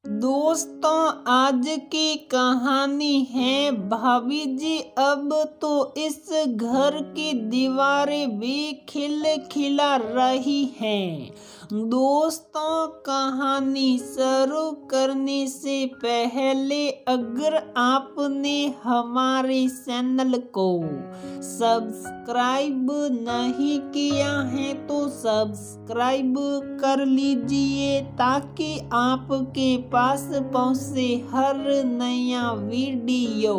दोस्तों, आज की कहानी है भाभी जी अब तो इस घर की दीवारें भी खिलखिला रही हैं। दोस्तों, कहानी शुरू करने से पहले अगर आपने हमारे चैनल को सब्सक्राइब नहीं किया है तो सब्सक्राइब कर लीजिए ताकि आपके पास पहुंचे हर नया वीडियो।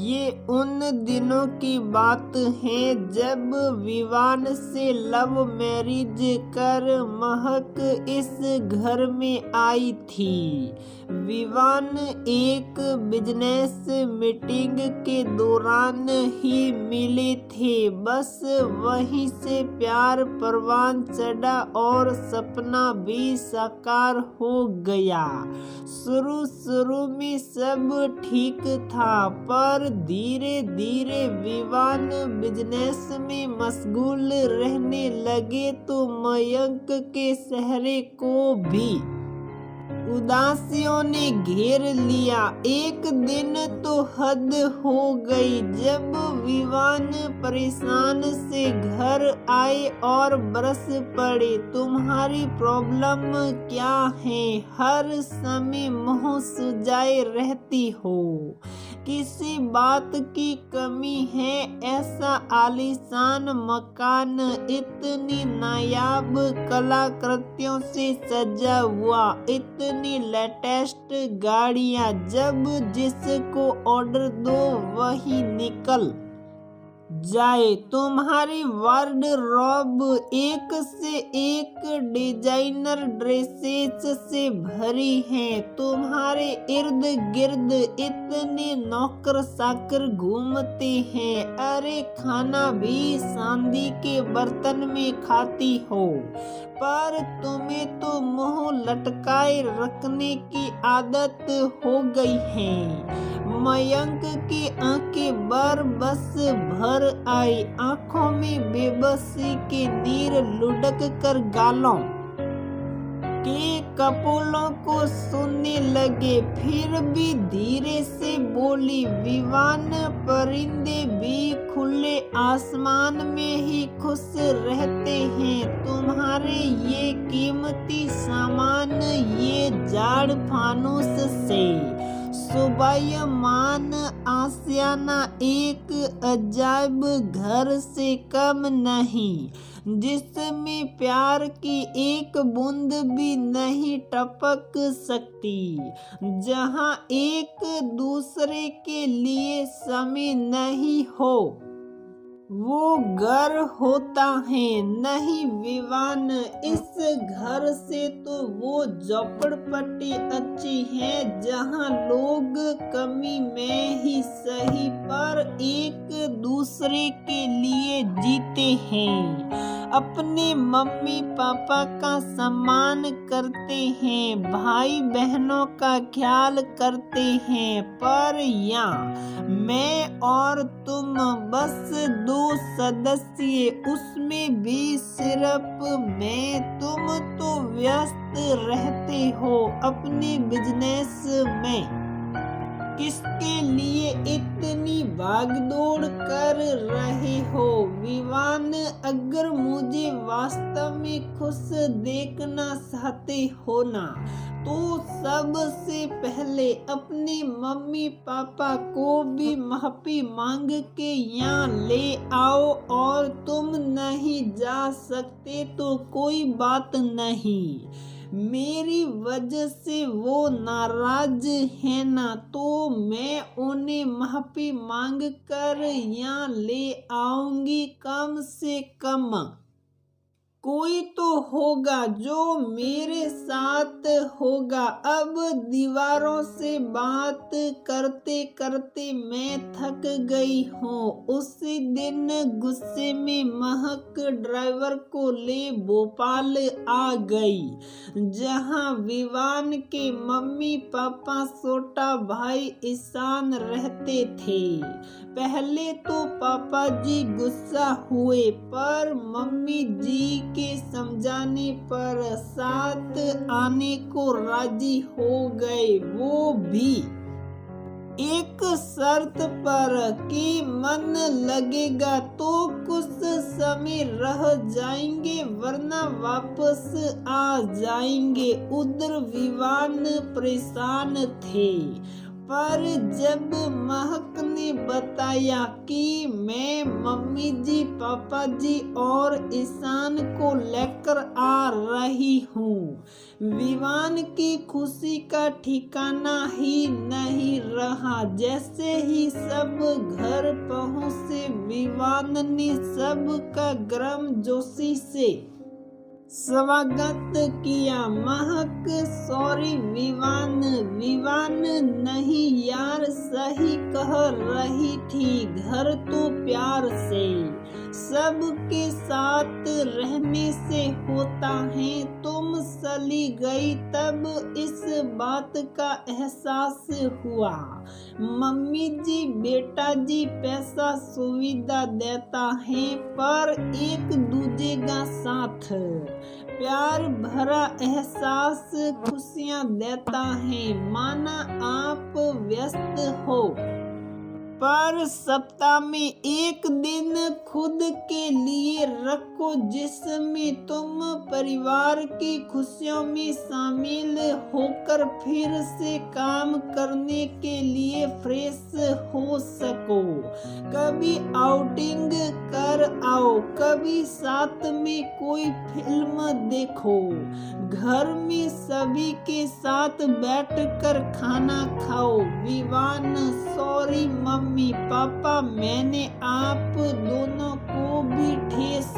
ये उन दिनों की बात है जब विवान से लव मैरिज कर महक इस घर में आई थी। विवान एक बिजनेस मीटिंग के दौरान ही मिले थे, बस वहीं से प्यार परवान चढ़ा और सपना भी साकार हो गया। शुरू में सब ठीक था, पर धीरे धीरे विवान बिजनेस में मशगूल रहने लगे तो मयंक के चेहरे को भी उदासियों ने घेर लिया। एक दिन तो हद हो गई जब विवान परेशान से घर आए और बरस पड़े, तुम्हारी प्रॉब्लम क्या है? हर समय मुंह सुजाए रहती हो, किसी बात की कमी है? ऐसा आलीशान मकान, इतनी नायाब कलाकृतियों से सजा हुआ, इतनी लेटेस्ट गाड़ियां, जब जिसको ऑर्डर दो वही निकल जाए। तुम्हारी वार्डरोब एक से एक डिजाइनर ड्रेसेस से भरी है। तुम्हारे इर्द गिर्द इतने नौकर चाकर घूमते हैं। अरे खाना भी चांदी के बर्तन में खाती हो, पर तुम्हें तो मुंह लटकाए रखने की आदत हो गई है। मयंक की आंखें बस भर आई, आंखों में बेबसी के नीर लुढ़क कर गालों के कपोलों को सुनने लगे। फिर भी धीरे से बोली, विवान, परिंदे भी खुले आसमान में ही खुश रहते हैं। तुम्हारे ये कीमती सामान ये जाड़ फानूस से शोभायमान आशियाना एक अजायब घर से कम नहीं, जिसमें प्यार की एक बूंद भी नहीं टपक सकती, जहां एक दूसरे के लिए समय नहीं हो, वो घर होता है। नहीं विवान, इस घर से तो वो झोपड़पट्टी अच्छी है जहां लोग कमी में ही सही पर एक दूसरे के लिए जीते हैं, अपने मम्मी पापा का सम्मान करते हैं, भाई बहनों का ख्याल करते हैं। पर यहाँ मैं और तुम बस दो सदस्य, उसमें भी सिर्फ मैं। तुम तो व्यस्त रहते हो अपने बिजनेस में, किसके लिए इतनी भागदौड़ कर रहे हो? विवान, अगर मुझे वास्तव में खुश देखना चाहते हो ना, तो सबसे पहले अपने मम्मी पापा को भी माफी मांग के यहाँ ले आओ, और तुम नहीं जा सकते तो कोई बात नहीं, मेरी वजह से वो नाराज है ना, तो मैं उन्हें माफी मांग कर यहाँ ले आऊंगी। कम से कम कोई तो होगा जो मेरे साथ होगा। अब दीवारों से बात करते करते मैं थक गई हूँ। उसी दिन गुस्से में महक ड्राइवर को ले भोपाल आ गई, जहाँ विवान के मम्मी पापा छोटा भाई ईशान रहते थे। पहले तो पापा जी गुस्सा हुए, पर मम्मी जी के समझाने पर साथ आने को राजी हो गए। वो भी एक शर्त पर कि मन लगेगा तो कुछ समय रह जाएंगे वरना वापस आ जाएंगे। उधर विवान परेशान थे, पर जब महक ने बताया कि मैं मम्मी जी, पापा जी और ईशान को लेकर आ रही हूँ, विवान की खुशी का ठिकाना ही नहीं रहा। जैसे ही सब घर पहुँचे, विवान ने सबका गर्मजोशी से स्वागत किया। महक सॉरी विवान। विवान नहीं यार, सही कह रही थी। घर तो प्यार से सबके साथ रहने से होता है। तुम चली गई तब इस बात का एहसास हुआ। मम्मी जी, बेटा जी पैसा सुविधा देता है, पर एक दूजे का साथ प्यार भरा एहसास खुशियाँ देता है। माना आप व्यस्त हो, पर सप्ताह में एक दिन खुद के लिए रखो जिसमें तुम परिवार की खुशियों में शामिल होकर फिर से काम करने के लिए फ्रेश हो सको। कभी आउटिंग कर आओ, कभी साथ में कोई फिल्म देखो, घर में सभी के साथ बैठकर खाना खाओ। विवान सॉरी मम्मी पापा, मैंने आप दोनों को भी ठेस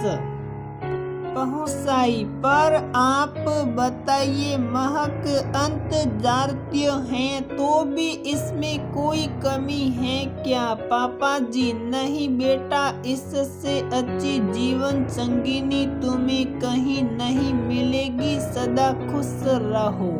पहुंचाई, पर आप बताइए महक, अंतर्जातीय हैं तो भी इसमें कोई कमी है क्या? पापा जी, नहीं बेटा, इससे अच्छी जीवन संगिनी तुम्हें कहीं नहीं मिलेगी। सदा खुश रहो।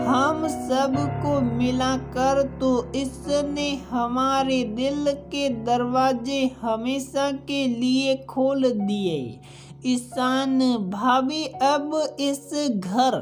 हम सबको मिलाकर तो इसने हमारे दिल के दरवाजे हमेशा के लिए खोल दिए। ईशान, भाभी, अब इस घर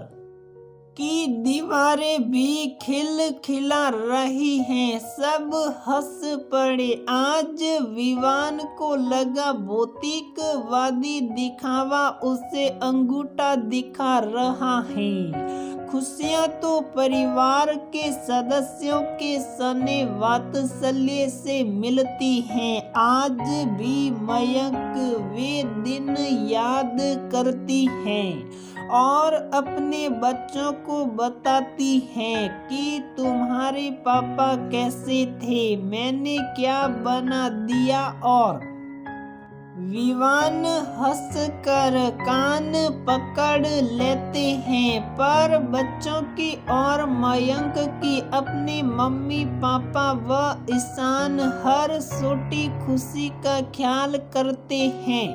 की दीवारें भी खिलखिला रही हैं। सब हंस पड़े। आज विवान को लगा भौतिकवादी दिखावा उसे अंगूठा दिखा रहा है। खुशियाँ तो परिवार के सदस्यों के स्नेह वात्सल्य से मिलती हैं। आज भी मयंक वे दिन याद करती हैं और अपने बच्चों को बताती हैं कि तुम्हारे पापा कैसे थे, मैंने क्या बना दिया। और विवान हंसकर कान पकड़ लेते हैं, पर बच्चों की और मयंक की अपने मम्मी पापा व ईशान हर छोटी खुशी का ख्याल करते हैं।